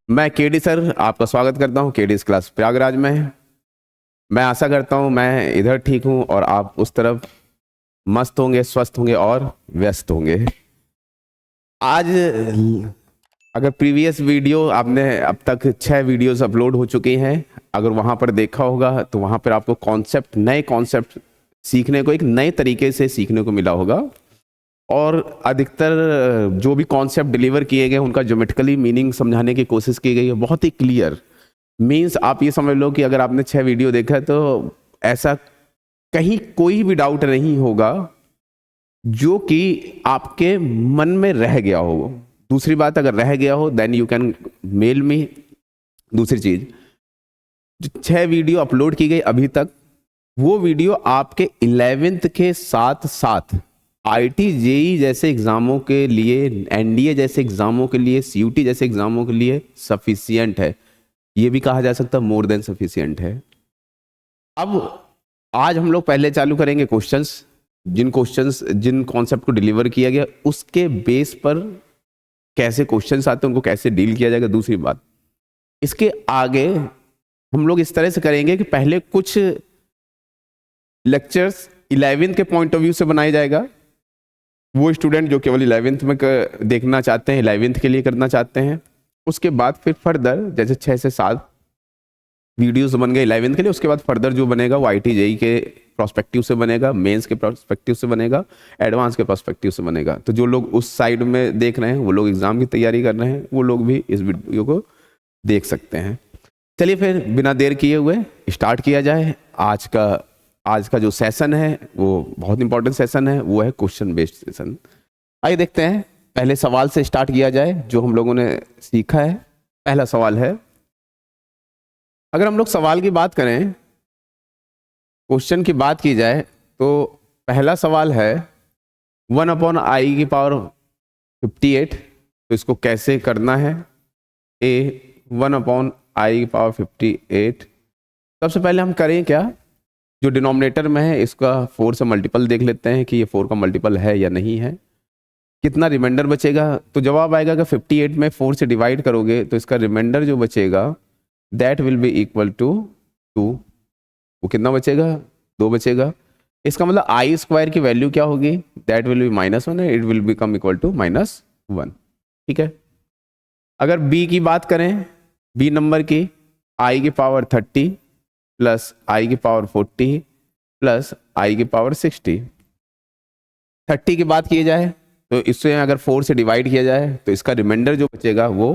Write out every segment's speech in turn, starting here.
मैं KD sir आपका स्वागत करता हूं केडी क्लास प्रयागराज में। मैं आशा करता हूं मैं इधर ठीक हूं और आप उस तरफ मस्त होंगे, स्वस्थ होंगे और व्यस्त होंगे। आज अगर प्रीवियस वीडियो आपने अब तक 6 वीडियोस अपलोड हो चुकी हैं, अगर वहां पर देखा होगा तो वहां पर आपको नए कॉन्सेप्ट सीखने को, एक नए तरीके से सीखने को मिला होगा। और अधिकतर जो भी कॉन्सेप्ट डिलीवर किए गए उनका ज्योमेट्रिकली मीनिंग समझाने की कोशिश की गई है, बहुत ही क्लियर। मीन्स आप ये समझ लो कि अगर आपने 6 वीडियो देखा है तो ऐसा कहीं कोई भी डाउट नहीं होगा जो कि आपके मन में रह गया हो। दूसरी बात, अगर रह गया हो then you can mail me. दूसरी चीज, जो 6 वीडियो अपलोड की गई अभी तक, वो वीडियो आपके 11th के साथ साथ आईटी जेई जैसे एग्जामों के लिए, एनडीए जैसे एग्जामों के लिए, सीयूटी जैसे एग्जामों के लिए सफिशियंट है। ये भी कहा जा सकता है मोर देन सफिशियंट है। अब आज हम लोग पहले चालू करेंगे क्वेश्चंस। जिन कॉन्सेप्ट को डिलीवर किया गया उसके बेस पर कैसे क्वेश्चंस आते हैं, उनको कैसे डील किया जाएगा। दूसरी बात, इसके आगे हम लोग इस तरह से करेंगे कि पहले कुछ लेक्चर्स 11th के पॉइंट ऑफ व्यू से बनाया जाएगा। वो स्टूडेंट जो केवल 11th में देखना चाहते हैं, 11th के लिए करना चाहते हैं, उसके बाद फिर फर्दर जैसे 6 से 7 वीडियोस बन गए 11th के लिए, उसके बाद फर्दर जो बनेगा वो आईटी जेई के प्रोस्पेक्टिव से बनेगा, मेंस के प्रोस्पेक्टिव से बनेगा, एडवांस के प्रोस्पेक्टिव से बनेगा। तो जो लोग उस साइड में देख रहे हैं, वो लोग एग्जाम की तैयारी कर रहे हैं, वो लोग भी इस वीडियो को देख सकते हैं। चलिए फिर बिना देर किए हुए स्टार्ट किया जाए। आज का जो सेशन है वो बहुत इंपॉर्टेंट सेशन है, वो है क्वेश्चन बेस्ड सेशन। आइए देखते हैं, पहले सवाल से स्टार्ट किया जाए जो हम लोगों ने सीखा है। पहला सवाल है, अगर हम लोग सवाल की बात करें, क्वेश्चन की बात की जाए, तो पहला सवाल है 1/i की पावर 58। तो इसको कैसे करना है? 1/i की पावर 58। सबसे पहले हम करें क्या, जो डिनोमिनेटर में है इसका 4 से मल्टीपल देख लेते हैं कि ये 4 का मल्टीपल है या नहीं है। कितना रिमाइंडर बचेगा? तो जवाब आएगा कि 58 में 4 से डिवाइड करोगे तो इसका रिमाइंडर जो बचेगा that will be equal to 2। वो कितना बचेगा? 2 बचेगा। इसका मतलब आई स्क्वायर की वैल्यू क्या होगी? दैट विल बी -1 है, it will become equal to -1। ठीक है। अगर बी की बात करें, बी नंबर की, आई की पावर 30 प्लस आई की पावर 40 प्लस आई की पावर 60। 30 की बात की जाए तो इससे अगर 4 से डिवाइड किया जाए तो इसका रिमाइंडर जो बचेगा वो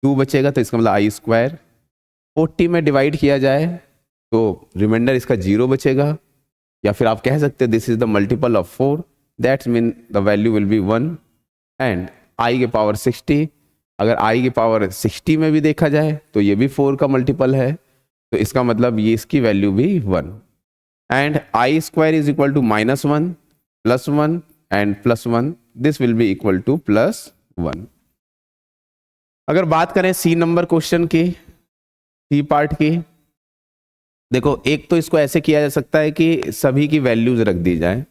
2 बचेगा, तो इसका मतलब आई स्क्वायर। 40 में डिवाइड किया जाए तो रिमाइंडर इसका 0 बचेगा, या फिर आप कह सकते हैं this is the multiple of 4, that's mean the value will be 1। And आई के पावर 60, अगर आई की पावर 60 में भी देखा जाए तो ये भी 4 का मल्टीपल है, तो इसका मतलब ये इसकी वैल्यू भी 1। And I square is equal to -1 +1 and +1, this will be equal to +1। अगर बात करें सी नंबर क्वेश्चन की, सी पार्ट की, देखो एक तो इसको ऐसे किया जा सकता है कि सभी की वैल्यूज रख दी जाए।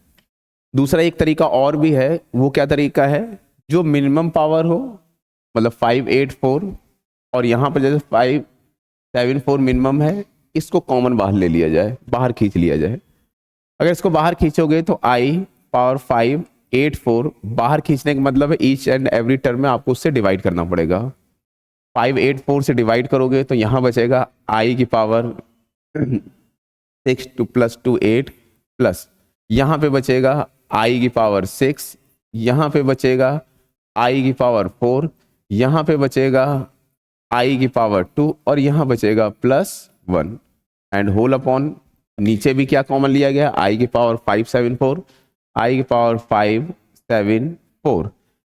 दूसरा एक तरीका और भी है, वो क्या तरीका है, जो मिनिमम पावर हो, मतलब 584, और यहाँ पर जैसे 574 मिनिमम है, इसको कॉमन बाहर ले लिया जाए, बाहर खींच लिया जाए। अगर इसको बाहर खींचोगे तो आई पावर 584 बाहर खींचने का मतलब है ईच एंड एवरी टर्म में आपको उससे डिवाइड करना पड़ेगा। 584 से डिवाइड करोगे तो यहाँ बचेगा आई की पावर 6 2 + 2 8 प्लस यहाँ पे बचेगा आई की पावर 6, यहाँ पे बचेगा आई की पावर 4, यहाँ पे बचेगा आई की पावर 2 और यहाँ बचेगा +1 एंड होल अपॉन, नीचे भी क्या कॉमन लिया गया, आई की पावर 574, आई की पावर 574।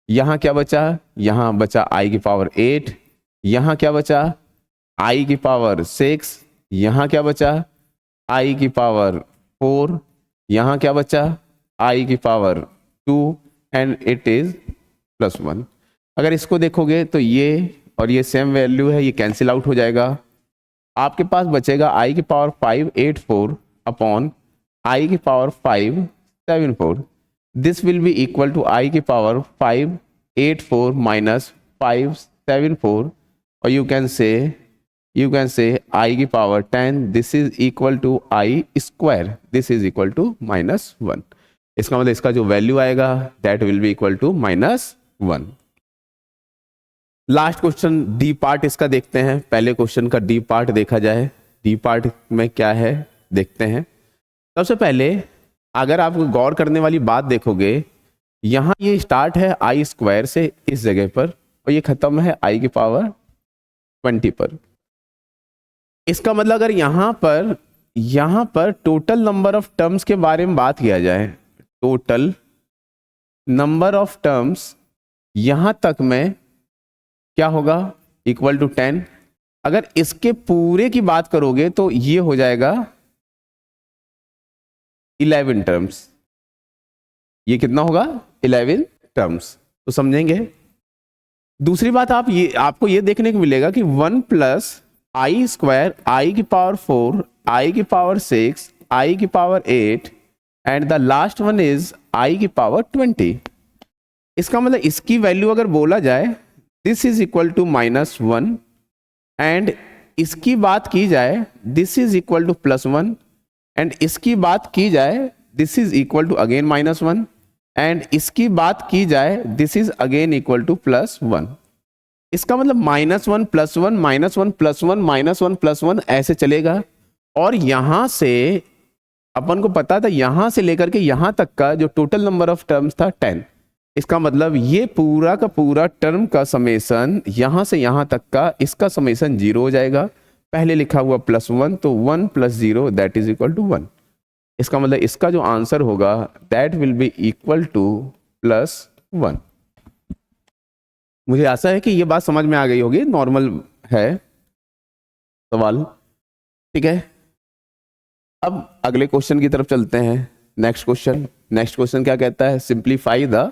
यहाँ क्या बचा? यहाँ बचा आई की पावर 8, यहाँ क्या बचा, आई की पावर 6, यहाँ क्या बचा, आई की पावर 4, यहाँ क्या बचा, आई की पावर 2 एंड इट इज +1। अगर इसको देखोगे तो ये और ये सेम वैल्यू है, ये कैंसिल आउट हो जाएगा। आपके पास बचेगा आई की पावर 584 अपॉन आई की power 574। This will be equal to i की पावर 584 - 574, और यू कैन से आई की power 10 this is equal to I square, this is equal to -1। इसका मतलब इसका जो वैल्यू आएगा that will be equal to -1। Last question D part इसका देखते हैं। पहले क्वेश्चन का डी पार्ट देखा जाए, डी पार्ट में क्या है देखते हैं। सबसे पहले अगर आप गौर करने वाली बात देखोगे, यहां ये स्टार्ट है आई स्क्वायर से इस जगह पर और ये खत्म है आई की पावर 20 पर। इसका मतलब अगर यहां पर टोटल नंबर ऑफ टर्म्स के बारे में बात किया जाए, टोटल नंबर ऑफ टर्म्स यहां तक में क्या होगा, इक्वल टू 10। अगर इसके पूरे की बात करोगे तो ये हो जाएगा 11 टर्म्स। ये कितना होगा, 11 टर्म्स। तो समझेंगे। दूसरी बात आपको ये देखने को मिलेगा कि 1 प्लस आई स्क्वायर, आई की पावर 4, आई की पावर 6, आई की power 8 and the last one is I की पावर 20। इसका मतलब इसकी वैल्यू अगर बोला जाए this is equal to -1 and इसकी बात की जाए this is equal to +1 and इसकी बात की जाए this is equal to again -1 and इसकी बात की जाए this is again equal to +1। इसका मतलब -1 +1 -1 +1 -1 +1 ऐसे चलेगा। और यहां से अपन को पता था यहां से लेकर के यहां तक का जो टोटल नंबर ऑफ टर्म्स था 10। इसका मतलब ये पूरा का पूरा टर्म का समेसन यहां से यहां तक का इसका समेसन 0 हो जाएगा। पहले लिखा हुआ +1 तो 1 + 0 दैट इज इक्वल टू 1। इसका मतलब इसका जो आंसर होगा that will be equal to +1। मुझे आशा है कि ये बात समझ में आ गई होगी, नॉर्मल है सवाल, ठीक है। अब अगले क्वेश्चन की तरफ चलते हैं। नेक्स्ट क्वेश्चन क्या कहता है, सिंप्लीफाई द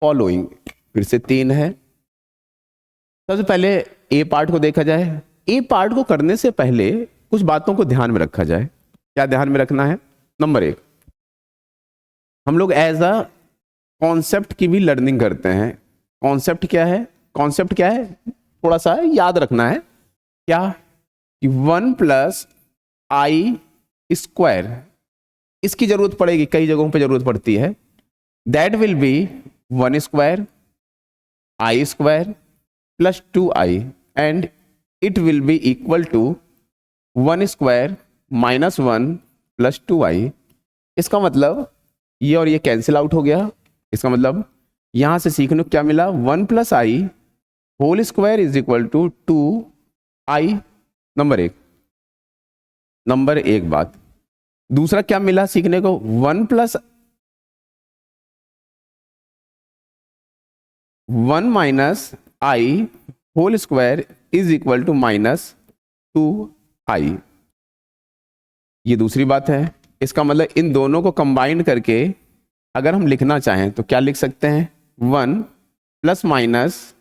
फॉलोइंग। फिर से 3 है। सबसे पहले ए पार्ट को देखा जाए। ए पार्ट को करने से पहले कुछ बातों को ध्यान में रखा जाए। क्या ध्यान में रखना है, नंबर 1 हम लोग एज अ कॉन्सेप्ट की भी लर्निंग करते हैं। कॉन्सेप्ट क्या है थोड़ा सा याद रखना है। क्या कि 1 प्लस आई स्क्वायर, इसकी जरूरत पड़ेगी, कई जगहों पे जरूरत पड़ती है। That will be 1 square I square plus 2i and it will be equal to 1 square -1 plus 2i। इसका मतलब ये और ये कैंसिल आउट हो गया। इसका मतलब यहां से सीखने को क्या मिला, 1 plus I whole square is equal to 2i। Number एक बात। दूसरा क्या मिला सीखने को, 1 plus 1 minus I whole square is equal to -2i। ये दूसरी बात है। इसका मतलब इन दोनों को कंबाइन करके अगर हम लिखना चाहें तो क्या लिख सकते हैं, 1 plus minus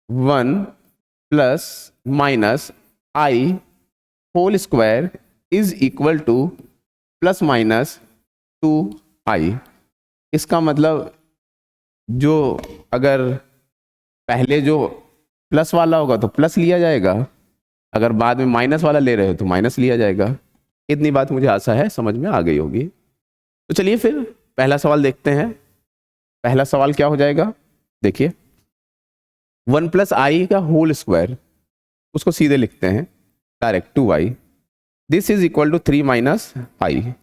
1 plus minus I whole square is equal to +-2i। इसका मतलब जो अगर पहले जो प्लस वाला होगा तो प्लस लिया जाएगा, अगर बाद में माइनस वाला ले रहे हो तो माइनस लिया जाएगा। इतनी बात मुझे आशा है समझ में आ गई होगी। तो चलिए फिर पहला सवाल देखते हैं। पहला सवाल क्या हो जाएगा, देखिए 1 प्लस आई का होल स्क्वायर, उसको सीधे लिखते हैं direct 2i, this is equal to 3 minus i.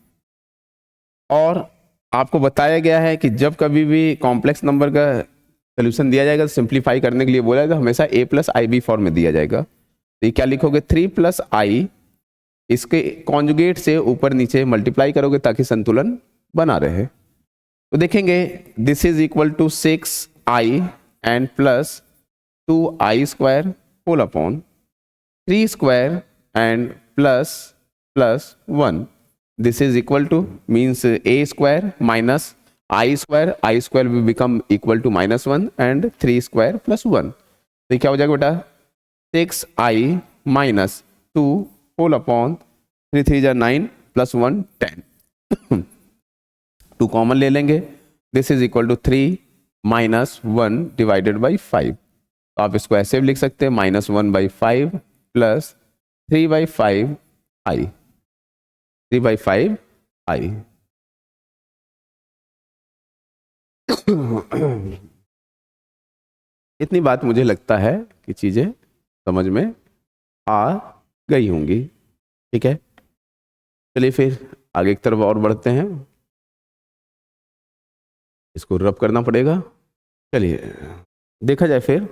और आपको बताया गया है कि जब कभी भी कॉम्प्लेक्स नंबर का सोल्यूशन दिया जाएगा तो सिंप्लीफाई करने के लिए बोला जाएगा, हमेशा a plus I B form में दिया जाएगा। तो ये क्या लिखोगे, 3 प्लस आई, इसके कॉन्जुगेट से ऊपर नीचे मल्टीप्लाई करोगे ताकि संतुलन बना रहे। तो देखेंगे this is equal to 6i and plus 2i square whole upon 3 square and plus 1। This is equal to means a square minus I square will become equal to -1 and 3 square plus 1। तो ये क्या हो जाएगा बेटा, 6i minus 2 whole upon 3 3 जा 9 plus 1 10। 2 common ले लेंगे, this is equal to 3 -1 divided by 5। तो आप इसको ऐसे भी लिख सकते हैं -1/5 प्लस 3/5 आई, 3/5 आई। इतनी बात मुझे लगता है कि चीजें समझ में आ गई होंगी। ठीक है, चलिए फिर आगे की तरफ और बढ़ते हैं। इसको रब करना पड़ेगा। चलिए देखा जाए फिर,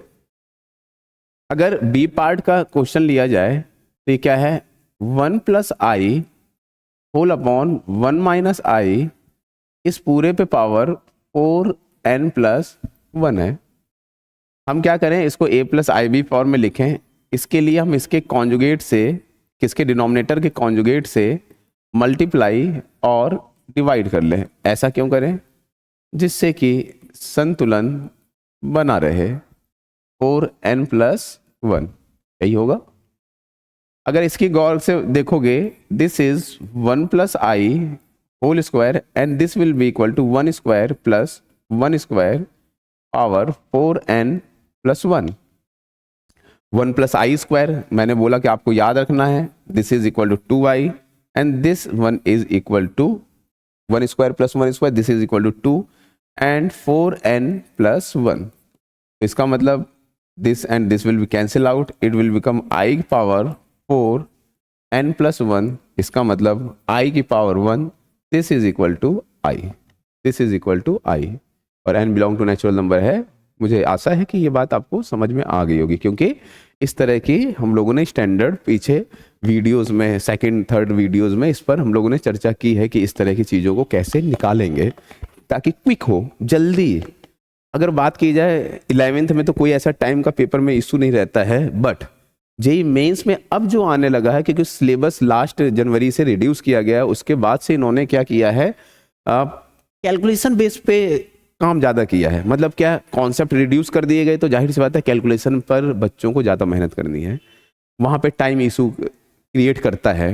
अगर बी पार्ट का क्वेश्चन लिया जाए तो ये क्या है, 1 + i होल अपॉन 1 - i इस पूरे पे पावर 4n + 1 है। हम क्या करें, इसको a + ib फॉर्म में लिखें। इसके लिए हम इसके कॉन्जुगेट से, किसके डिनोमिनेटर के कॉन्जुगेट से मल्टीप्लाई और डिवाइड कर लें। ऐसा क्यों करें, जिससे कि संतुलन बना रहे, 4n + 1 यही होगा। अगर इसकी गौर से देखोगे, this is 1 + i whole square and this will be equal to 1 square plus 1 square power 4n + 1। 1 + i square मैंने बोला कि आपको याद रखना है, this is equal to 2i and this one is equal to 1 square plus 1 square, this is equal to 2 and 4n + 1। इसका मतलब this and this will be cancel out, it will become i की power 4 n + 1। इसका मतलब i की power 1, this is equal to i, this is equal to i और n belong to natural number है। मुझे आशा है कि ये बात आपको समझ में आ गई होगी, क्योंकि इस तरह की हम लोगों ने स्टैंडर्ड पीछे वीडियोस में, सेकंड थर्ड वीडियोस में इस पर हम लोगों ने चर्चा की है कि इस तरह की चीज़ों को कैसे निकालेंगे ताकि क्विक हो, जल्दी। अगर बात की जाए 11th में तो कोई ऐसा टाइम का पेपर में इशू नहीं रहता है, बट जेईई मेंस में अब जो आने लगा है, क्योंकि सिलेबस लास्ट जनवरी से रिड्यूस किया गया है, उसके बाद से इन्होंने क्या किया है, कैलकुलेशन बेस पे काम ज़्यादा किया है। मतलब क्या, कॉन्सेप्ट रिड्यूस कर दिए गए तो जाहिर सी बात है कैलकुलेशन पर बच्चों को ज़्यादा मेहनत करनी है। वहाँ पे टाइम इशू क्रिएट करता है।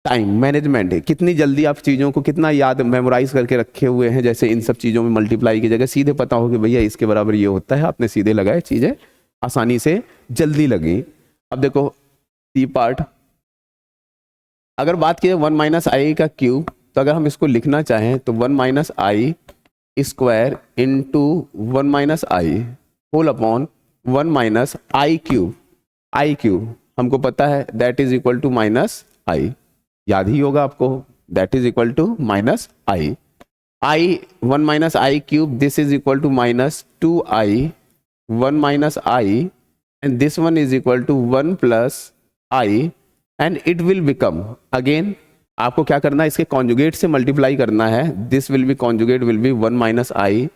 टाइम मैनेजमेंट है, कितनी जल्दी आप चीज़ों को कितना याद मेमोराइज करके रखे हुए हैं। जैसे इन सब चीज़ों में मल्टीप्लाई की जगह सीधे पता हो कि भैया इसके बराबर ये होता है, आपने सीधे लगाए, चीज़ें आसानी से जल्दी लगी। अब देखो सी पार्ट, अगर बात की 1 - i का क्यूब, तो अगर हम इसको लिखना चाहें तो 1 - i square into 1 - i whole upon 1 - i cube. i cube हमको पता है that is equal to -i, याद ही होगा आपको, that is equal to -i। i 1 - i cube, this is equal to -2i 1 - i and this one is equal to 1 + i and it will become, again आपको क्या करना है, इसके conjugate से मल्टीप्लाई करना है। This will B conjugate will be 1 - i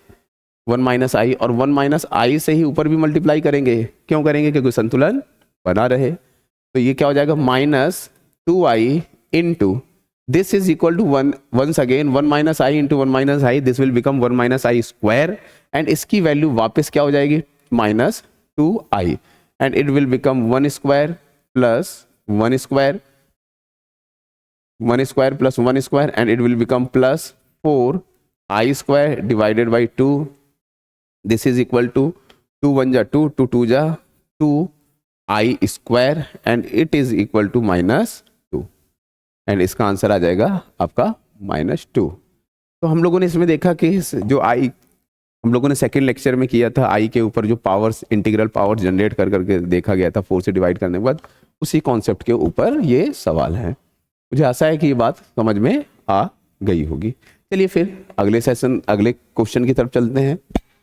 1 - i और 1 - i से ही ऊपर भी मल्टीप्लाई करेंगे। क्यों करेंगे, क्योंकि संतुलन बना रहे। तो ये क्या हो जाएगा, -2i into this is equal to 1, once again 1 - i into 1 - i, this will become 1 - i square and इसकी वैल्यू वापस क्या हो जाएगी, -2i and it will become 1 square plus 1 square, 1 square plus 1 square and it will become plus 4i square divided by 2। This is equal to 2 × 1 = 2, 2 × 2 = 2i square and it is equal to -2 and इसका answer आ जाएगा आपका -2। तो हम लोगों ने इसमें देखा कि जो i हम लोगों ने सेकेंड लेक्चर में किया था, i के ऊपर जो पावर्स, इंटीग्रल पावर्स जनरेट कर करके देखा गया था 4 से डिवाइड करने के बाद, उसी कॉन्सेप्ट के ऊपर ये सवाल है। मुझे आशा है कि ये बात समझ में आ गई होगी। चलिए फिर अगले सेशन, अगले क्वेश्चन की तरफ चलते हैं।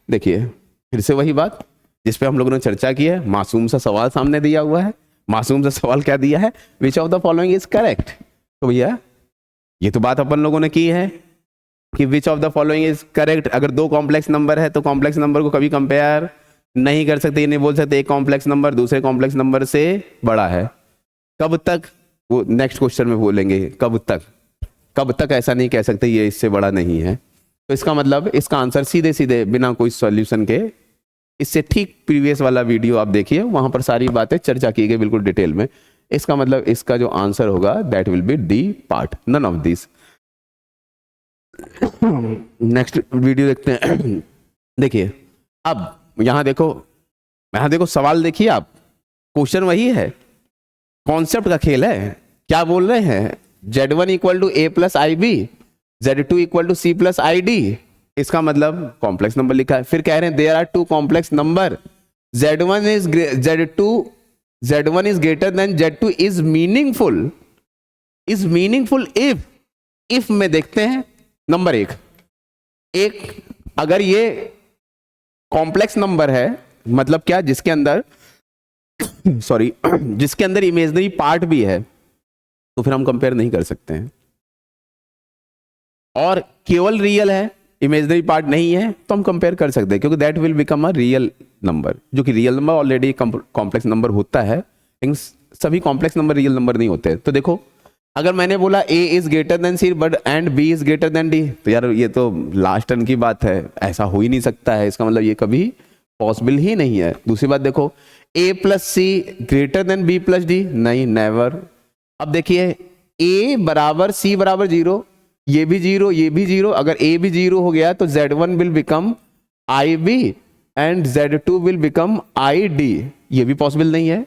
देखिए फिर से वही बात जिस पे हम लोगों ने चर्चा की है, मासूम सा सवाल सामने दिया हुआ है। मासूम सा सवाल क्या दिया है, which of the following is correct. तो भैया ये तो बात अपन लोगों ने की है कि which of the following is correct. अगर 2 कॉम्प्लेक्स नंबर है तो कॉम्प्लेक्स नंबर को कभी कंपेयर नहीं कर सकते, ये नहीं बोल सकते एक कॉम्प्लेक्स नंबर दूसरे कॉम्प्लेक्स नंबर से बड़ा है। कब तक, वो नेक्स्ट क्वेश्चन में बोलेंगे, कब तक ऐसा नहीं कह सकते ये इससे बड़ा नहीं है। तो इसका मतलब इसका आंसर सीधे सीधे बिना कोई सॉल्यूशन के, इससे ठीक प्रीवियस वाला वीडियो आप देखिए, वहां पर सारी बातें चर्चा की गई बिल्कुल डिटेल में। इसका मतलब इसका जो आंसर होगा that will be D part, none of this. Next video देखते हैं। देखिए अब यहाँ देखो सवाल देखिए आप, क्वेश्चन वही है, कॉन्सेप्ट का खेल है। क्या बोल रहे हैं, Z1 equal to A plus I B, Z2 equal to C plus I D, इसका मतलब कॉम्प्लेक्स नंबर लिखा है। फिर कह रहे हैं there are two complex number, Z1 is greater than Z2 is meaningful if में देखते हैं नंबर एक अगर ये कॉम्प्लेक्स नंबर है, मतलब क्या, जिसके अंदर जिसके अंदर इमेजिनरी पार्ट भी है, तो फिर हम कंपेयर नहीं कर सकते हैं। और केवल रियल है, इमेजिनरी पार्ट नहीं है, तो हम कंपेयर कर सकते हैं, क्योंकि that will become a real number, जो कि real number already complex number होता है, लेकिन सभी कॉम्प्लेक्स नंबर रियल नंबर नहीं होते। तो देखो अगर मैंने बोला a is greater than C but and b is greater than d, तो यार ये तो लास्ट टर्म की बात है, ऐसा हो ही नहीं सकता है, इसका मतलब ये कभी पॉसिबल ही नहीं है। दूसरी बात देखो, a plus C greater than b plus D, नहीं, नेवर। अब देखिए a बराबर c बराबर 0, ये भी 0, ये भी 0, अगर a भी 0 हो गया तो z1 will become ib and z2 will become id, ये भी पॉसिबल नहीं है,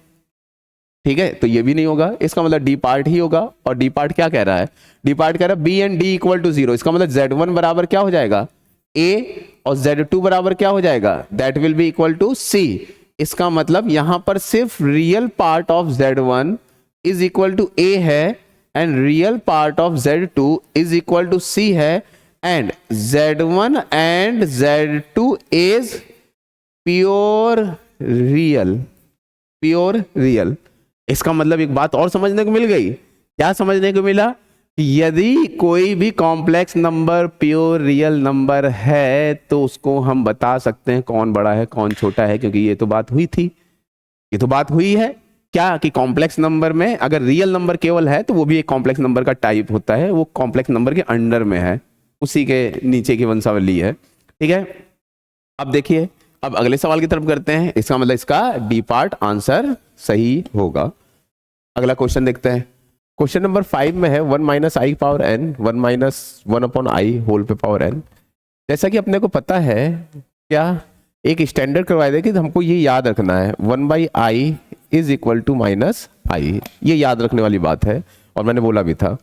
ठीक है, तो ये भी नहीं होगा। इसका मतलब डी पार्ट ही होगा, और डी पार्ट क्या कह रहा है, डी पार्ट कह रहा है B and D equal to 0, इसका मतलब Z1 बराबर क्या हो जाएगा A, और Z2 बराबर क्या हो जाएगा, that will be equal to C। इसका मतलब यहां पर सिर्फ real part of Z1 is equal to A है and real part of Z2 is equal to C है, and Z1 and Z2 is pure real. इसका मतलब एक बात और समझने को मिल गई, क्या समझने को मिला, कि यदि कोई भी complex number pure real number है तो उसको हम बता सकते हैं कौन बड़ा है कौन छोटा है, क्योंकि ये तो बात हुई थी, ये तो बात हुई है क्या, कि कॉम्प्लेक्स नंबर में अगर रियल नंबर केवल है तो वो भी एक कॉम्प्लेक्स नंबर का टाइप होता है, वो कॉम्प्लेक्स नंबर के अंडर में है, उसी के नीचे की वंशावली है, ठीक है। अब देखिए, अब अगले सवाल की तरफ करते हैं, इसका मतलब इसका डी पार्ट आंसर सही होगा। अगला क्वेश्चन देखते हैं, क्वेश्चन नंबर 5 में है 1 minus I power N 1 minus 1 upon I whole पे पावर एन। जैसा कि अपने को पता है, क्या एक स्टैंडर्ड करवाए दे कि हमको ये याद रखना है 1 by i is equal to minus i, ये याद रखने वाली बात है, और मैंने बोला भी था।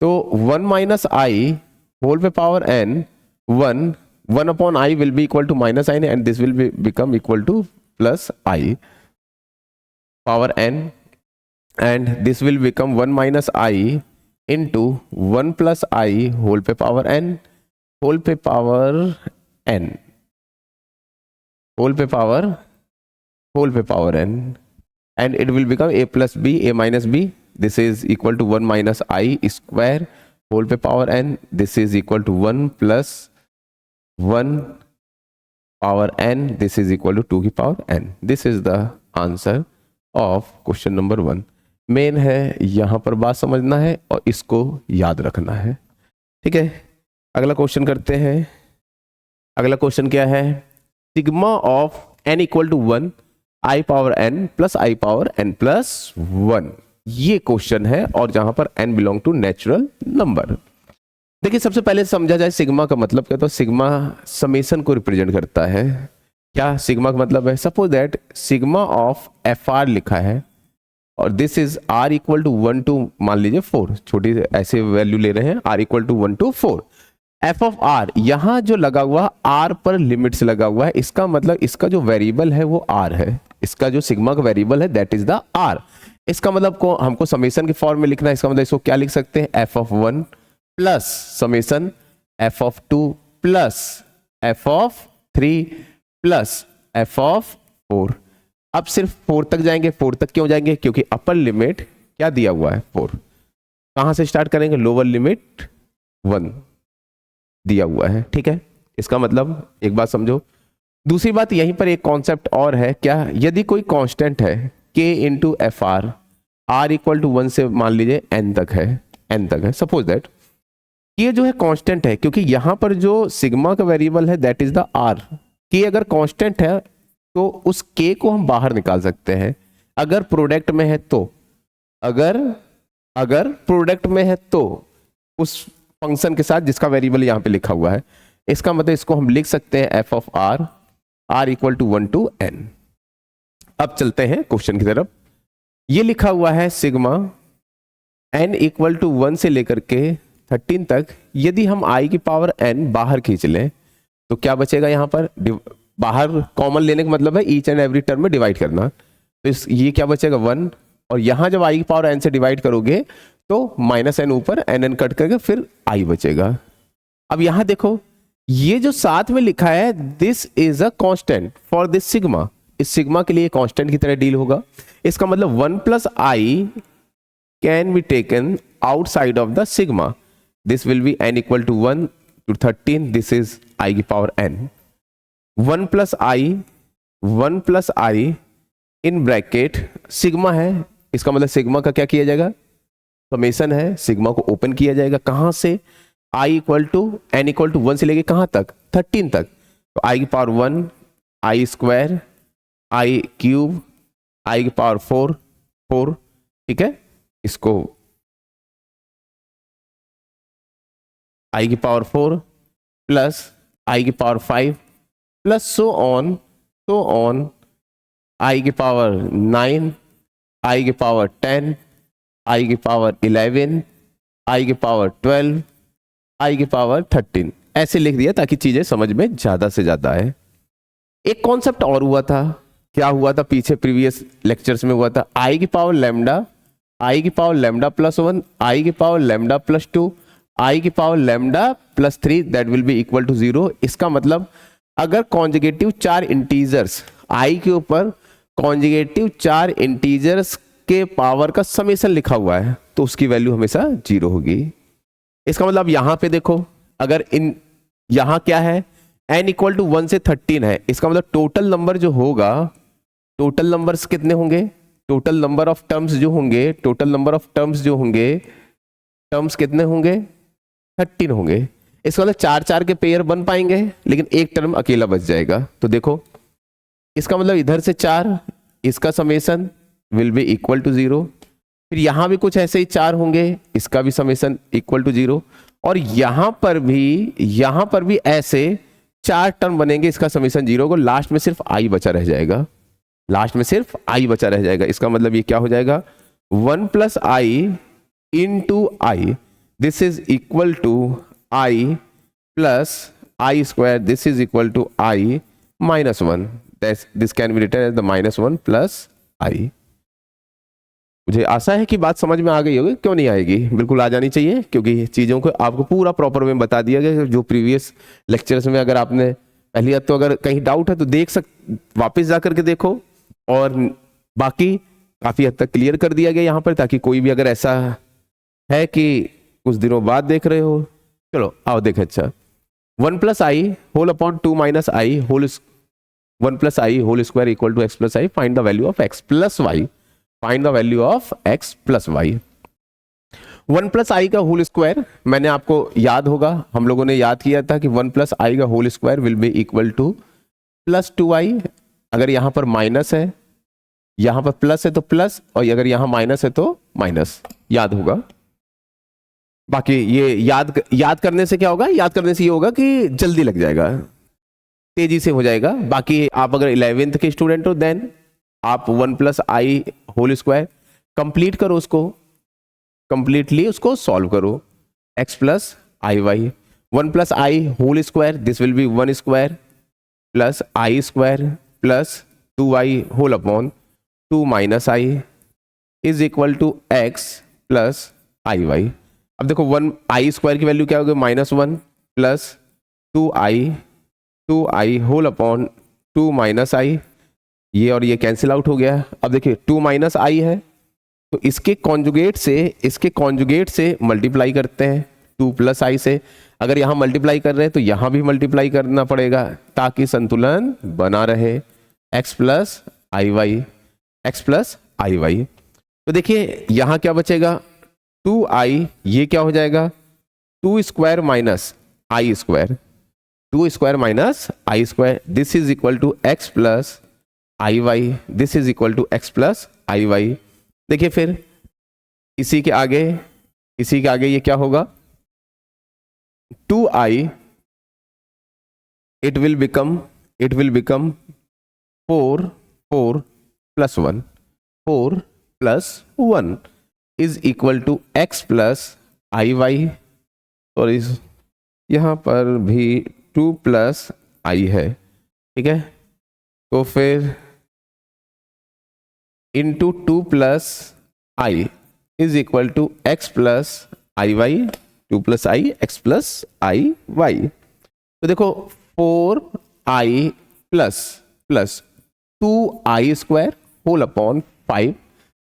तो 1 माइनस आई होल पे power N 1 upon I will be equal to minus I and this will be become equal to plus I power N, and this will become 1 minus I into 1 plus I whole पे power n whole पे power n whole पे power n, and it will become a plus b a minus b, this is equal to 1 minus I square whole पे power n, this is equal to 1 plus 1 power n, this is equal to 2 की power n। This is the answer of question number 1। Main है यहां पर बात समझना है और इसको याद रखना है, ठीक है। अगला क्वेश्चन करते हैं। अगला क्वेश्चन क्या है, sigma of n equal to 1 I power n plus I power n plus 1, ये क्वेश्चन है, और जहां पर n belong to natural number. देखिए सबसे पहले समझा जाए सिग्मा का मतलब क्या, तो सिग्मा समेशन को रिप्रेजेंट करता है। क्या सिग्मा का मतलब है, suppose that sigma of F R लिखा है, और this is r equal to 1 to मान लीजिए 4, छोटी ऐसे वैल्यू ले रहे हैं, r equal to 1 to 4, f of r यहां जो लगा हुआ r पर लिमिट्स लगा हुआ है, इसका मतलब इसका जो वेरिएबल है वो r है, इसका जो सिग्मा का वेरिएबल है दैट इज द r। इसका मतलब को हमको समेशन के फॉर्म में लिखना है, इसका मतलब इसको क्या लिख सकते हैं, f of 1 plus summation f of 2 plus f of 3 plus f of 4। अब सिर्फ 4 तक जाएंगे, 4 तक क्यों जाएंगे, क्योंकि अपर लिमिट क्या दिया हुआ है 4, कहां से स्टार्ट करेंगे, लोअर लिमिट 1 दिया हुआ है, ठीक है। इसका मतलब एक बात समझो। दूसरी बात यहीं पर एक कॉन्सेप्ट और है, क्या, यदि कोई कांस्टेंट है k into F R, r equal to 1 से मान लीजिए n तक है, सपोज दैट ये जो है कांस्टेंट है, क्योंकि यहां पर जो सिग्मा का वेरिएबल है that is the r। k अगर कांस्टेंट है तो उस k को हम बाहर निकाल सकते हैं, अगर प्रोडक्ट में है तो, अगर प्रोडक्ट में है तो उस फंक्शन के साथ जिसका वेरिएबल यहां पे लिखा हुआ है। इसका मतलब इसको हम लिख सकते हैं F of R, R equal to 1 to n। अब चलते हैं क्वेश्चन की तरफ। ये लिखा हुआ है सिग्मा n इक्वल टू 1 से लेकर के 13 तक, यदि हम i की पावर n बाहर खींच लें तो क्या बचेगा? यहाँ पर बाहर कॉमन लेने का मतलब है ईच एंड एवरी टर्म में डिवाइड करना। तो ये क्या बचेगा? 1। और यहाँ जब i की पावर n से डिवाइड करोगे तो -n ऊपर n कट करके फिर i बचेगा। अब यहाँ देखो, ये जो साथ में लिखा है this is a constant for this sigma, इस सिग्मा के लिए कांस्टेंट की तरह डील होगा। इसका मतलब 1 + i can be taken outside of the sigma, this will be n equal to 1 to 13, this is i की power n। 1 + i in bracket sigma है, इसका मतलब सिग्मा का क्या किया जाएगा? समेशन है, सिग्मा को ओपन किया जाएगा। कहां से? i equal to n equal to 1 से लेके कहां तक? 13 तक। तो i की power 1, i square, i cube, i की पावर 4, ठीक है। इसको i की पावर 4 प्लस i की power 5 plus so on i की पावर 9, i की पावर 10, i की पावर 11, i की पावर 12, i की पावर 13, ऐसे लिख दिया ताकि चीजें समझ में ज्यादा से ज्यादा आए। एक कॉन्सेप्ट और हुआ था, क्या हुआ था पीछे प्रीवियस लेक्चर्स में हुआ था? i की पावर लैम्डा, i की पावर लैम्डा प्लस 1, i की पावर लैम्डा प्लस 2, i की power lambda plus 3 that will be equal to 0। इसका मतलब अगर कॉन्जुगेटिव 4 इंटीजर्स i के ऊपर कॉन्जुगेटिव 4 इंटीजर्स के पावर का समेशन लिखा हुआ है तो उसकी वैल्यू हमेशा 0 होगी। इसका मतलब यहां पे देखो, अगर यहां क्या है? n इक्वल टू 1 से 13 है, इसका मतलब टोटल नंबर जो होगा, टोटल नंबर्स कितने होंगे? टोटल नंबर ऑफ टर्म्स जो होंगे, टर्म्स कितने होंगे? 13 होंगे। इसका मतलब 4-4 के पेयर बन पाएंगे लेकिन एक टर्म अकेला बच जाएगा। तो देखो, इसका मतलब इधर से 4, इसका summation will be equal to 0। फिर यहां भी कुछ ऐसे ही 4 होंगे, इसका भी समेशन इक्वल टू 0। और यहां पर भी ऐसे 4 टर्म बनेंगे, इसका समेशन 0 को, लास्ट में सिर्फ i बचा रह जाएगा। इसका मतलब ये क्या हो जाएगा? 1 + i into i, this is equal to i plus i square, this is equal to i minus 1, this can be written as the -1 + i। मुझे आशा है कि बात समझ में आ गई होगी। क्यों नहीं आएगी? बिल्कुल आ जानी चाहिए, क्योंकि चीज़ों को आपको पूरा प्रॉपर वे बता दिया गया। जो प्रीवियस लेक्चर्स में अगर आपने पहली बात तो अगर कहीं डाउट है तो वापस जा करके देखो, और बाकी काफ़ी हद तक क्लियर कर दिया गया यहाँ पर, ताकि कोई भी अगर ऐसा है कि कुछ दिनों बाद देख रहे हो, चलो आओ देखें। अच्छा, 1 + i whole upon 2 - i whole 1 + i whole square equal to x + i, find the value of x + y, find the value of x + y। 1 + i का होल स्क्वायर, मैंने आपको याद होगा, हम लोगों ने याद किया था कि 1 + i का whole square will be equal to +2i। अगर यहां पर माइनस है, यहां पर प्लस है तो प्लस, और अगर यहां माइनस है तो माइनस, याद होगा। बाकी ये याद करने से क्या होगा? याद करने से ये होगा कि जल्दी लग जाएगा, तेजी से हो जाएगा। बाकी आप अगर 11th के स्टूडेंट हो देन आप 1 + i होल स्क्वायर कंप्लीट करो, उसको कंप्लीटली उसको सॉल्व करो, x + iy। 1 + i whole square, this will be 1 square plus i square plus 2i whole upon 2 - i is equal to x + iy। अब देखो 1 i square की value क्या होगी? -1 plus 2i whole upon 2 - i, ये और ये cancel out हो गया। अब देखिए 2 - i है तो इसके कॉन्जुगेट से मल्टीप्लाई करते हैं 2 + i से। अगर यहाँ मल्टीप्लाई कर रहे हैं तो यहाँ भी मल्टीप्लाई करना पड़ेगा ताकि संतुलन बना रहे, x + iy। तो देखिए यहाँ क्या बचेगा? 2i, ये क्या हो जाएगा? 2 square minus i square, 2 square minus i square, this is equal to x + iy, this is equal to x + iy। देखिए फिर इसी के आगे ये क्या होगा? 2i it will become 4 4 plus 1, 4 plus 1 is equal to x plus iy, और इस यहाँ पर भी 2 प्लस आई है, ठीक है। तो फिर into 2 plus i is equal to x plus I y, 2 plus i x plus I y. तो देखो 4i plus plus 2i square whole upon 5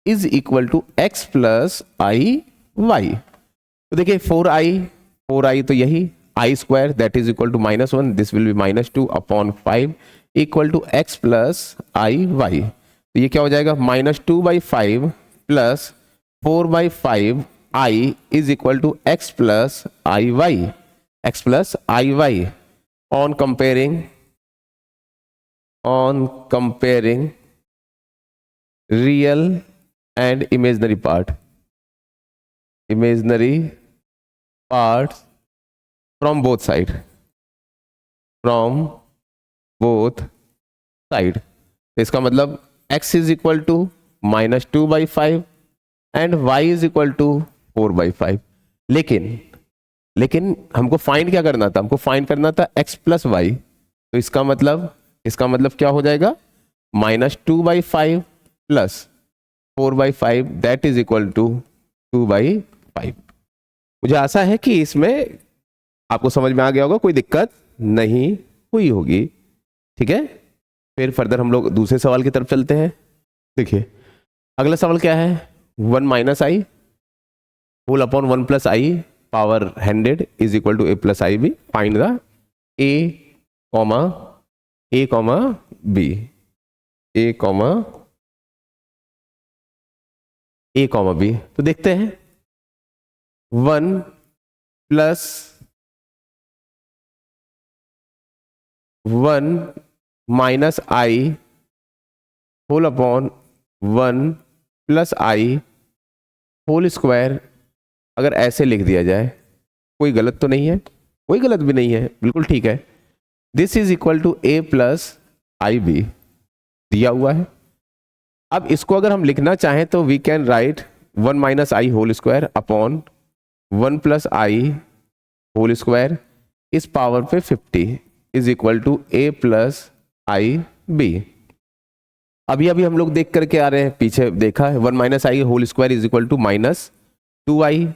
is equal to x plus I y. तो देखिए 4i तो यही, i square that is equal to -1, this will be -2 upon 5 equal to x plus I y. तो ये क्या हो जाएगा, -2/5 plus 4/5 I is equal to x plus I Y, X plus I Y. on comparing real and imaginary parts from both side, तो इसका मतलब x is equal to -2/5 and y is equal to 4/5। लेकिन हमको find क्या करना था, हमको find करना था x प्लस वाई। तो इसका मतलब क्या हो जाएगा, -2/5 plus 4/5 that is equal to 2/5। मुझे आशा है कि इसमें आपको समझ में आ गया होगा, कोई दिक्कत नहीं हुई होगी, ठीक है। फिर फर्दर हम लोग दूसरे सवाल की तरफ चलते हैं। देखिए अगला सवाल क्या है, 1 minus I whole upon 1 plus I power 100 is equal to a plus I B. Find the a comma b, a comma b। तो देखते हैं 1 प्लस 1 माइनस आई होल अपॉन 1 प्लस आई होल स्क्वायर, अगर ऐसे लिख दिया जाए कोई गलत तो नहीं है, कोई गलत भी नहीं है, बिल्कुल ठीक है। This is equal to a plus I B दिया हुआ है। अब इसको अगर हम लिखना चाहें तो we can write 1 minus I whole square upon 1 plus I whole square इस पावर पे 50 is equal to a plus I b. अभी हम लोग देख करके आ रहे हैं, पीछे देखा है 1 minus I whole square is equal to -2i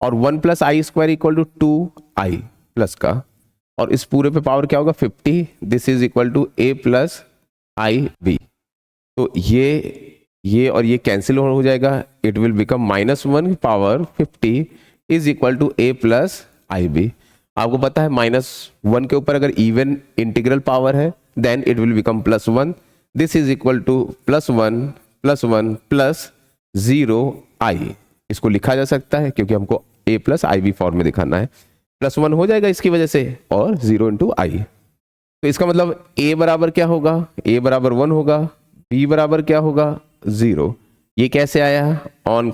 और 1 plus i square equal to 2i plus का, और इस पूरे पे पावर क्या होगा 50, this is equal to a plus I b. तो ये और ये कैंसिल हो जाएगा, it will become -1 power 50 is equal to a plus I b. आपको पता है -1 के ऊपर अगर इवन इंटीग्रल पावर है then it will become +1, this is equal to +1 + 1 plus 0i। इसको लिखा जा सकता है क्योंकि हमको a plus I B form में दिखाना है, +1 हो जाएगा इसकी वजह से और 0 × i। तो इसका मतलब a बराबर क्या होगा, a बराबर 1 होगा, b बराबर क्या होगा 0। ये कैसे आया, on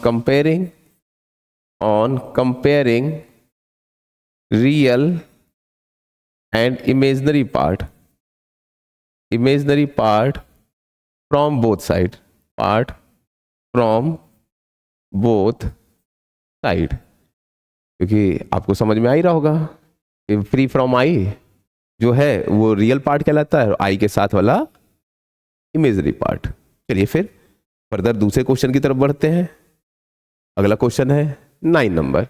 comparing real and imaginary part from both side, क्योंकि आपको समझ में आ ही रहा होगा कि फ्री फ्रॉम आई जो है वो रियल पार्ट कहलाता है और आई के साथ वाला इमेजनरी पार्ट। चलिए फिर फर्दर दूसरे क्वेश्चन की तरफ बढ़ते हैं। अगला क्वेश्चन है 9 नंबर।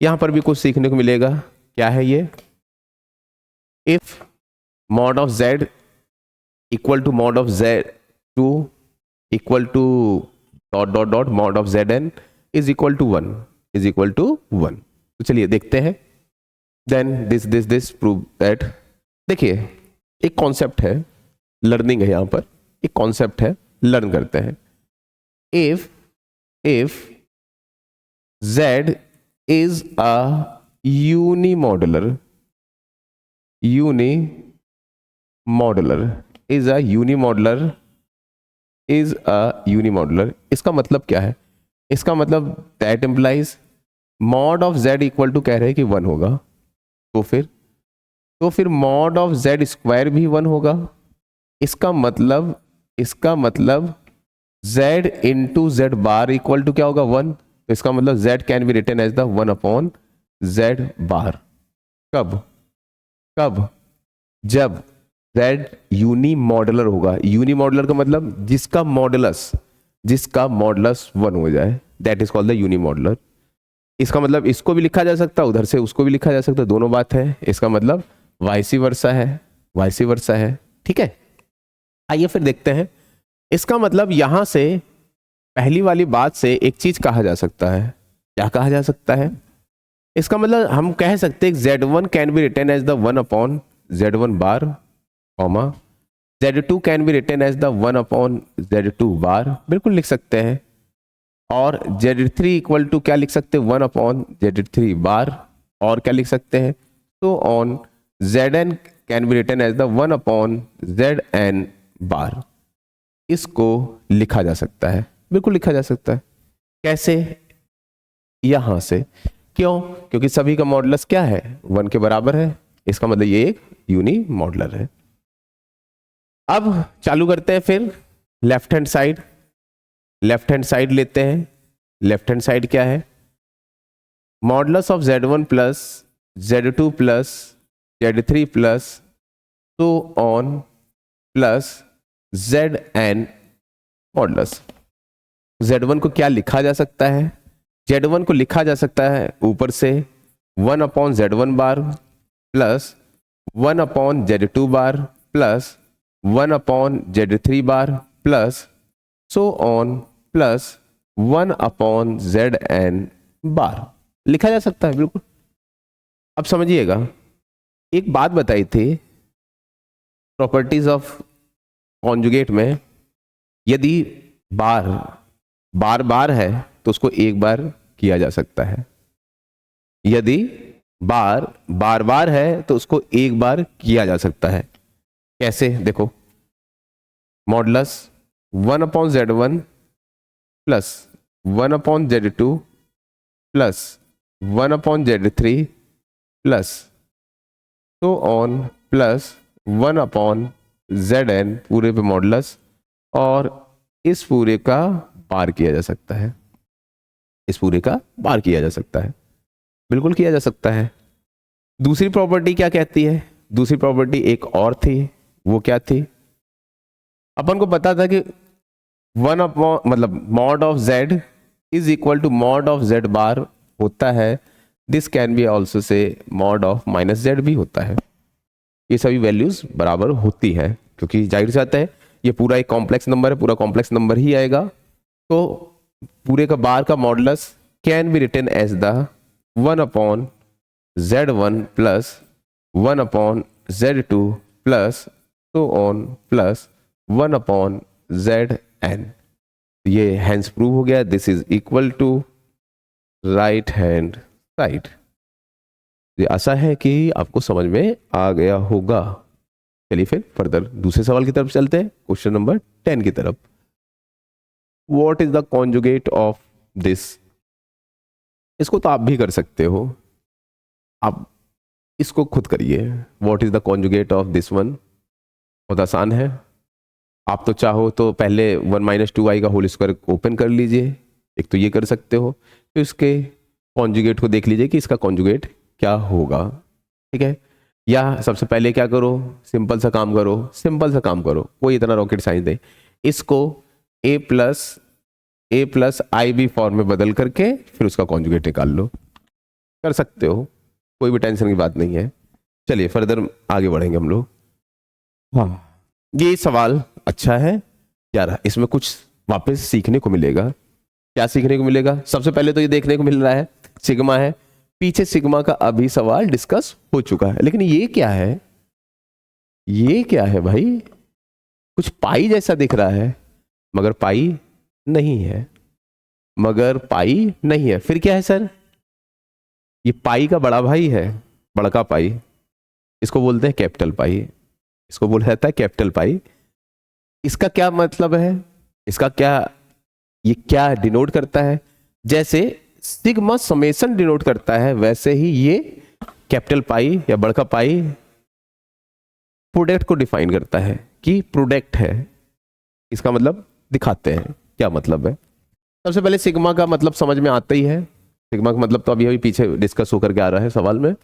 यहां पर भी कुछ सीखने को मिलेगा। क्या है ये, if mod of z equal to mod of z2 equal to dot mod of zn is equal to 1। तो चलिए देखते हैं। Then this prove that. देखिए एक कॉन्सेप्ट है, लर्निंग है, यहां पर एक कॉन्सेप्ट है, लर्न करते हैं। If z is a unimodular इसका मतलब क्या है, इसका मतलब that implies mod of z equal to कह रहे हैं कि 1 होगा। तो फिर तो फिर मॉड ऑफ जेड स्क्वायर भी 1 होगा। इसका मतलब z into z bar equal to क्या होगा 1। तो इसका मतलब z can be written as the 1 upon z bar. कब कब जब z यूनी मॉडुलर होगा। यूनी मॉडुलर का मतलब जिसका मॉडुलस 1 हो जाए, that is called the unimodular. इसका मतलब इसको भी लिखा जा सकता है, उधर से उसको भी लिखा जा सकता है, दोनों बात है। इसका मतलब वाइसी वर्सा है। ठीक है, आइए फिर देखते हैं। इसका मतलब यहां से पहली वाली बात से एक चीज कहा जा सकता है। क्या कहा जा सकता है? इसका मतलब हम कह सकते हैं z1 can be written as the 1 upon z1 bar, comma z2 can be written as the 1 upon z2 bar, बिल्कुल लिख सकते हैं। और z3 इक्वल टू क्या लिख सकते हैं 1 अपॉन z3 बार। और क्या लिख सकते हैं? तो on zn can be written as the 1 upon zn bar. इसको लिखा जा सकता है, बिल्कुल लिखा जा सकता है। कैसे? यहां से। क्यों? क्योंकि सभी का मॉडुलस क्या है 1 के बराबर है। इसका मतलब ये एक यूनी मॉडुलर है। अब चालू करते हैं फिर लेफ्ट हैंड साइड लेते हैं। लेफ्ट हैंड साइड क्या है? Modulus of z1 plus z2 plus z3 plus तो on plus zn modulus. z1 को क्या लिखा जा सकता है? z1 को लिखा जा सकता है ऊपर से 1 upon z1 bar plus 1 upon z2 bar plus 1 upon z3 bar plus so on plus 1 upon zn बार लिखा जा सकता है, बिल्कुल। अब समझिएगा, एक बात बताई थी प्रॉपर्टीज ऑफ कॉन्जुगेट में, यदि बार है तो उसको एक बार किया जा सकता है। यदि बार है तो उसको एक बार किया जा सकता है। कैसे? देखो, modulus 1 upon z1 plus 1 upon z2 plus 1 upon z3 plus तो ऑन प्लस 1 अपॉन zn पूरे पे मॉडुलस, और इस पूरे का बार किया जा सकता है। इस पूरे का बार किया जा सकता है, बिल्कुल किया जा सकता है। दूसरी प्रॉपर्टी क्या कहती है? दूसरी प्रॉपर्टी एक और थी, वो क्या थी? अपन को पता था कि 1 अपॉन मतलब mod of z is equal to mod of z bar होता है। दिस कैन बी ऑल्सो से मॉड ऑफ माइनस z भी होता है। ये सभी वैल्यूज बराबर होती है, क्योंकि जाहिर सी बात है ये पूरा एक कॉम्प्लेक्स नंबर है, पूरा कॉम्प्लेक्स नंबर ही आएगा। तो पूरे का बार का modulus can be written as the 1 upon z1 plus 1 upon z2 plus तो ऑन प्लस 1 अपॉन zn। ये हैंस प्रूव हो गया। This is equal to right hand side. ये आशा है कि आपको समझ में आ गया होगा। चलिए फिर फर्दर दूसरे सवाल की तरफ चलते हैं, क्वेश्चन नंबर 10 की तरफ। What is the conjugate of this? इसको तो आप भी कर सकते हो, आप इसको खुद करिए। What is the conjugate of this one? बहुत आसान है। आप तो चाहो तो पहले 1 माइनस 2i का होल स्क्वायर ओपन कर लीजिए, एक तो ये कर सकते हो। तो इसके कॉन्जुगेट को देख लीजिए कि इसका कॉन्जुगेट क्या होगा। ठीक है, या सबसे पहले क्या करो, सिंपल सा काम करो, कोई इतना रॉकेट साइंस नहीं। इसको a plus I B form में बदल करके फिर उसका कॉन्जुगेट निकाल लो, कर सकते हो, कोई भी टेंशन की बात नहीं है। चलिए फर्दर आगे बढ़ेंगे हम लोग। हाँ, ये सवाल अच्छा है यार, इसमें कुछ वापस सीखने को मिलेगा। क्या सीखने को मिलेगा? सबसे पहले तो ये देखने को मिल रहा है सिग्मा है, पीछे सिग्मा का अभी सवाल डिस्कस हो चुका है, लेकिन ये क्या है? ये क्या है भाई? कुछ पाई जैसा दिख रहा है, मगर पाई नहीं है। फिर क्या है सर? ये पाई का बड़ा भाई है, बड़का पाई, इसको बोलते हैं कैपिटल पाई, इसको बोला जाता है कैपिटल पाई। इसका क्या मतलब है? इसका क्या, ये क्या डिनोट करता है? जैसे सिग्मा समेशन डिनोट करता है, वैसे ही ये कैपिटल पाई या बड़का पाई प्रोडक्ट को डिफाइन करता है कि प्रोडक्ट है, इसका मतलब दिखाते हैं क्या मतलब है। सबसे पहले सिग्मा का मतलब समझ में आता ही है, सिग्मा का मतलब तो अभी अभी पीछे डिस्कस होकर के आ रहा है सवाल में।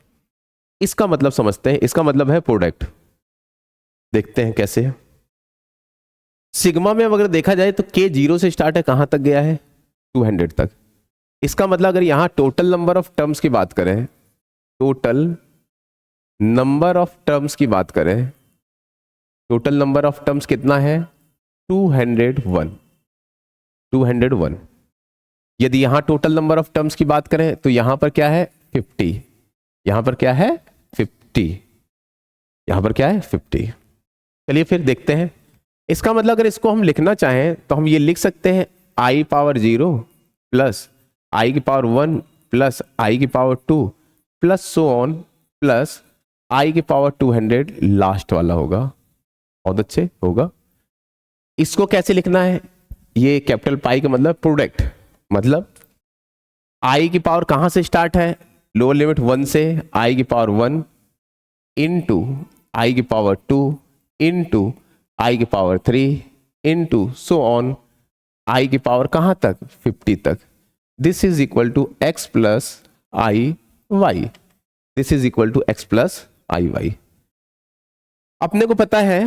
इसका मतलब समझते हैं, इसका मतलब है प्रोडक्ट। देखते हैं कैसे है। सिग्मा में अगर देखा जाए तो के 0 से स्टार्ट है, कहां तक गया है 200 तक। इसका मतलब अगर यहां टोटल नंबर ऑफ टर्म्स की बात करें, टोटल नंबर ऑफ टर्म्स की बात करें, टोटल नंबर ऑफ टर्म्स कितना है 201। 201। यदि यहां टोटल नंबर ऑफ टर्म्स की बात करें तो यहां पर क्या है 50, यहां पर क्या है 50, यहां पर क्या है 50। चलिए फिर देखते हैं। इसका मतलब अगर इसको हम लिखना चाहें तो हम ये लिख सकते हैं i पावर 0 प्लस i की पावर 1 प्लस i की power 2 plus so on plus i की पावर 200 लास्ट वाला होगा। बहुत अच्छे होगा। इसको कैसे लिखना है, ये कैपिटल पाई का मतलब प्रोडक्ट, मतलब i की पावर कहां से स्टार्ट है, लोअर लिमिट 1 से i की पावर 1 इंटू i की पावर 2 इंटू i की power 3 into so on i की पावर कहां तक 50 तक। This is equal to x plus I y, this is equal to x plus I y. अपने को पता है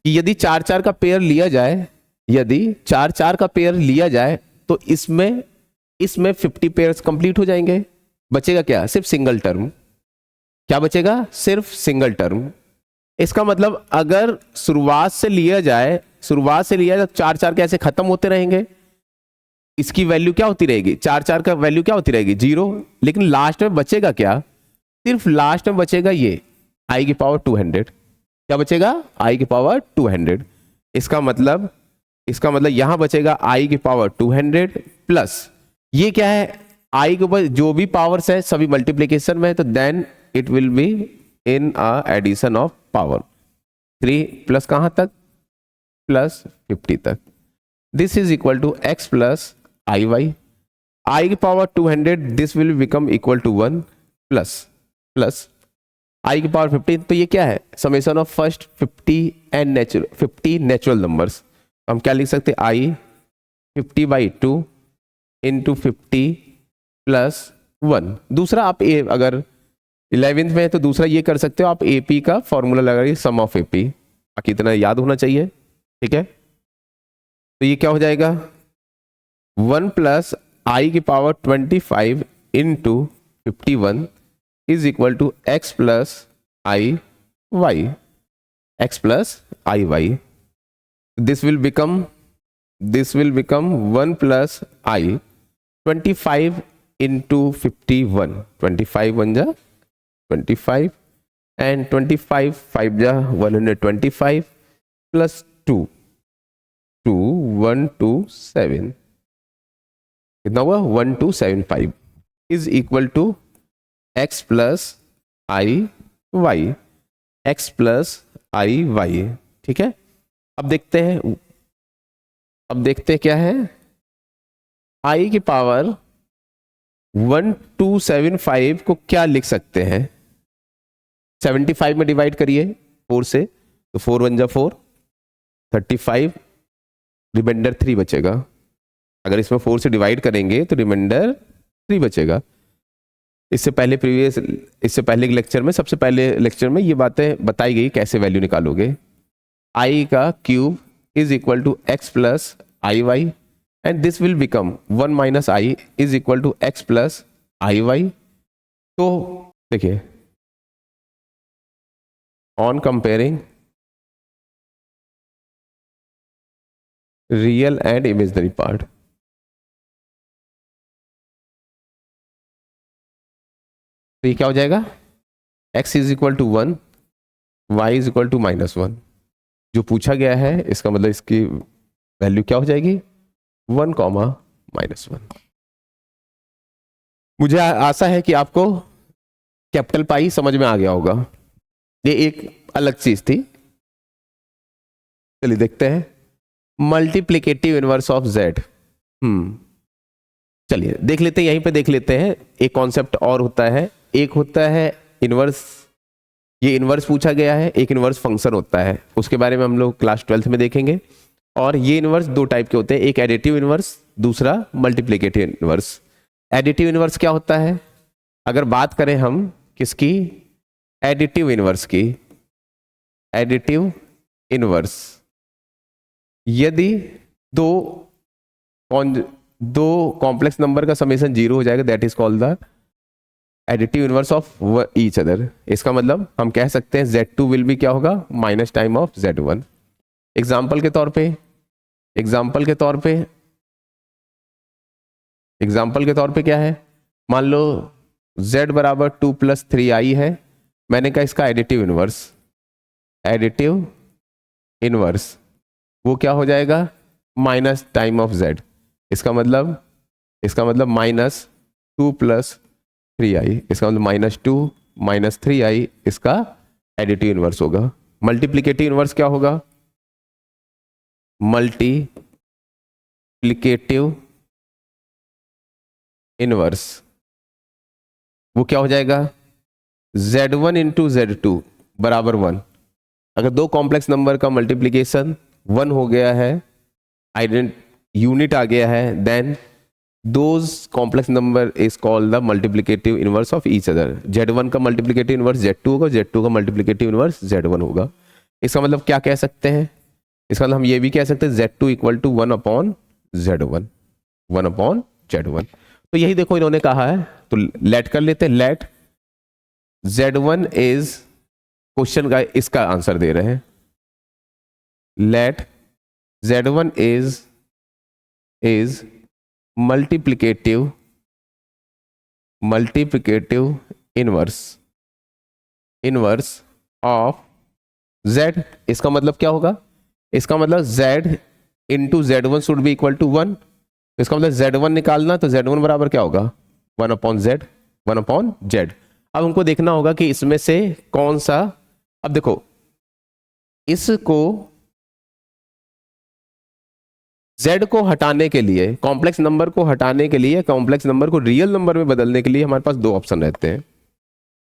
कि यदि 4-4 का पेयर लिया जाए, यदि 4-4 का पेयर लिया जाए तो इसमें 50 पेयर्स कंप्लीट हो जाएंगे। बचेगा क्या, सिर्फ सिंगल टर्म। क्या बचेगा, सिर्फ सिंगल टर्म। इसका मतलब अगर शुरुआत से लिया जाए तो 4-4 कैसे खत्म होते रहेंगे, इसकी वैल्यू क्या होती रहेगी, 4-4 का वैल्यू क्या होती रहेगी 0। लेकिन लास्ट में बचेगा क्या, सिर्फ लास्ट में बचेगा ये i की पावर 200। क्या बचेगा, i की पावर 200। इसका मतलब यहां बचेगा i की पावर 200 प्लस ये क्या है, i के ऊपर जो भी पावर्स है सभी मल्टीप्लीकेशन में है, तो then it will be in a addition of power 3 plus कहां तक प्लस 50 तक। This is equal to x plus I y, i की power 200 this will become equal to 1 plus i की पावर 50। तो ये क्या है, summation of first 50 natural numbers. हम क्या लिख सकते हैं, i 50/2 इंटू 50 प्लस 1। दूसरा आप अगर 11th में है तो दूसरा ये कर सकते हो आप, AP का फॉर्मूला लगाइए सम ऑफ AP, बाकी इतना याद होना चाहिए, ठीक है। तो ये क्या हो जाएगा 1 प्लस i की power 25 into 51 is equal to x plus I y, x plus I y. This will become 1 plus i 25 into 51, 25 1 जा 25 एंड 25 5 जा 125 प्लस 2 127, कितना हुआ 1275 is equal to x plus I y, x plus I y, ठीक है। अब देखते हैं क्या है, i की पावर 1275 को क्या लिख सकते हैं, 75 में डिवाइड करिए 4 से, तो 4 1 जा 4, 35, रिमाइंडर 3 बचेगा। अगर इसमें 4 से डिवाइड करेंगे तो रिमाइंडर 3 बचेगा। इससे पहले के लेक्चर में, सबसे पहले लेक्चर में ये बातें बताई गई कैसे वैल्यू निकालोगे। i का cube is equal to x plus I y and this will become 1 minus i is equal to x plus I y. तो देखिए, on comparing real and imaginary part, तो ये क्या हो जाएगा, x is equal to 1, y is equal to -1। जो पूछा गया है इसका मतलब इसकी वैल्यू क्या हो जाएगी 1, -1। मुझे आशा है कि आपको कैपिटल पाई समझ में आ गया होगा, ये एक अलग चीज थी। चलिए देखते हैं मल्टीप्लिकेटिव इनवर्स ऑफ z। चलिए देख लेते हैं, यहीं पे देख लेते हैं। एक कॉन्सेप्ट और होता है, एक होता है इनवर्स ये इन्वर्स पूछा गया है, एक इन्वर्स फंक्शन होता है, उसके बारे में हम लोग क्लास 12th में देखेंगे। और ये इन्वर्स दो टाइप के होते हैं, एक एडिटिव इन्वर्स, दूसरा मल्टीप्लिकेटिव इन्वर्स। एडिटिव इन्वर्स क्या होता है? अगर बात करें हम किसकी, एडिटिव इन्वर्स की, एडिटिव इन्वर्स, यदि दो कॉम्प्लेक्स नंबर का समेशन 0 हो जाएगा, that is called the additive inverse of each other. इसका मतलब हम कह सकते हैं Z2 विल भी क्या होगा, minus time of Z1। Example के तौर पे क्या है, मान लो Z बराबर 2 + 3i है, मैंने कहा इसका एडिटिव इन्वर्स वो क्या हो जाएगा, माइनस टाइम ऑफ Z। इसका मतलब -2 + 3i, इसका मतलब -2 - 3i इसका एडिटिव इन्वर्स होगा। मल्टीप्लिकेटिव इन्वर्स क्या होगा, मल्टीप्लिकेटिव इन्वर्स वो क्या हो जाएगा, Z1 × Z2 बराबर 1। अगर दो कॉम्प्लेक्स नंबर का मल्टीप्लिकेशन 1 हो गया है, यूनिट आ गया है, then those complex number is called the multiplicative inverse of each other. Z1 का मल्टीप्लिकेटिव इनवर्स Z2 होगा, Z2 का मल्टीप्लिकेटिव इनवर्स Z1 होगा। इसका मतलब क्या कह सकते हैं, इसका मतलब हम ये भी कह सकते हैं Z2 = 1/Z1, 1/Z1। तो यही देखो इन्होंने कहा है, तो लेट कर लेते हैं, लेट Z1 इज, क्वेश्चन का इसका आंसर दे रहे हैं, let Z1 is multiplicative inverse of Z। इसका मतलब क्या होगा, इसका मतलब Z × Z1 should be equal to 1। इसका मतलब Z1 निकालना, तो Z1 बराबर क्या होगा, 1/Z। अब हमको देखना होगा कि इसमें से कौन सा, अब देखो इसको Z को हटाने के लिए, कॉम्प्लेक्स नंबर को हटाने के लिए, कॉम्प्लेक्स नंबर को रियल नंबर में बदलने के लिए हमारे पास दो ऑप्शन रहते हैं।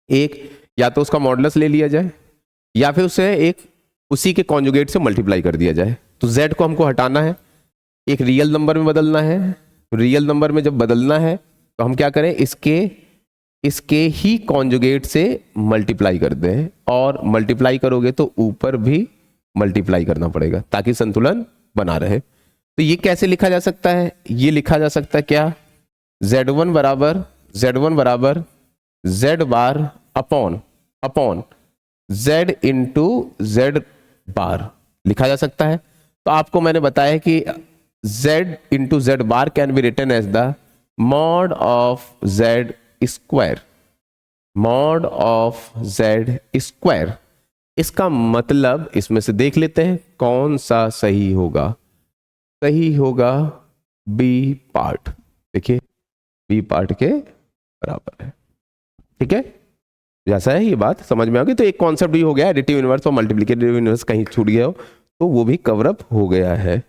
एक, या तो उसका मॉडुलस ले लिया जाए, या फिर उसे एक उसी के कॉन्जुगेट से मल्टीप्लाई कर दिया जाए। तो Z को हमको हटाना है, एक रियल नंबर में बदलना है। रियल नंबर में जब बदलना है तो हम क्या करें, इसके ही कॉन्जुगेट से मल्टीप्लाई कर दें, और मल्टीप्लाई करोगे तो ऊपर भी मल्टीप्लाई करना पड़ेगा ताकि संतुलन बना रहे। तो ये कैसे लिखा जा सकता है, ये लिखा जा सकता है क्या, Z1 बराबर Z bar upon Z × Z बार लिखा जा सकता है। तो आपको मैंने बताया कि Z × Z bar can be written as the mod of Z square, इसका मतलब इसमें से देख लेते हैं कौन सा सही होगा बी पार्ट। देखिए बी पार्ट के बराबर है, ठीक है। जैसा है ये बात समझ में आ गई। तो एक कॉन्सेप्ट भी हो गया, एडिटिव इनवर्स और मल्टीप्लिकेटिव इनवर्स कहीं छूट गया हो तो वो भी कवर अप हो गया है।